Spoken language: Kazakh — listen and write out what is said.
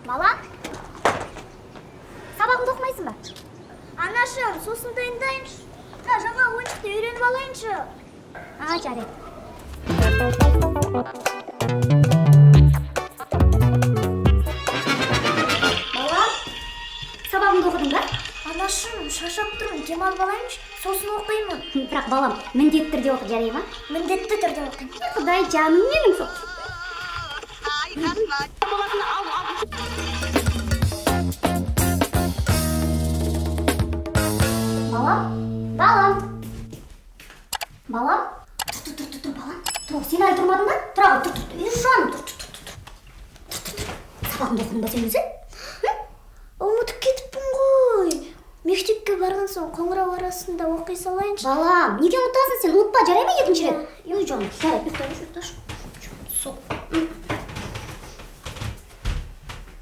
Балам, сабағыңды оқымайсың ба? Анашым, сосын дайындайыншы. Жаңа ойыншықты үйреніп алайыншы. Жарайды. Балам, сабағыңды оқыдың ба? Анашым, шаршап тұрмын, демалып алайыншы. Сосын оқимын. Бірақ балам, міндетті түрде оқы, жарай ма? Міндетті түрде оқимын. Құдай жаным менің сол. Балам. Балам. Тұр, балам. Тұр, сен әлі тұрмадың ба? Тұра ғой, тұр. Жаным, тұр. Сабағыңды оқыдың ба сен өзі? Ұмытып кетіппін ғой. Мектепке барған соң қоңырау арасында оқи салайыншы. Балам, неге ұмытасың сен? Ұмытпа, жарай ма екінші рет? Ой, жаным, жарайды, ұйықташы. Сол.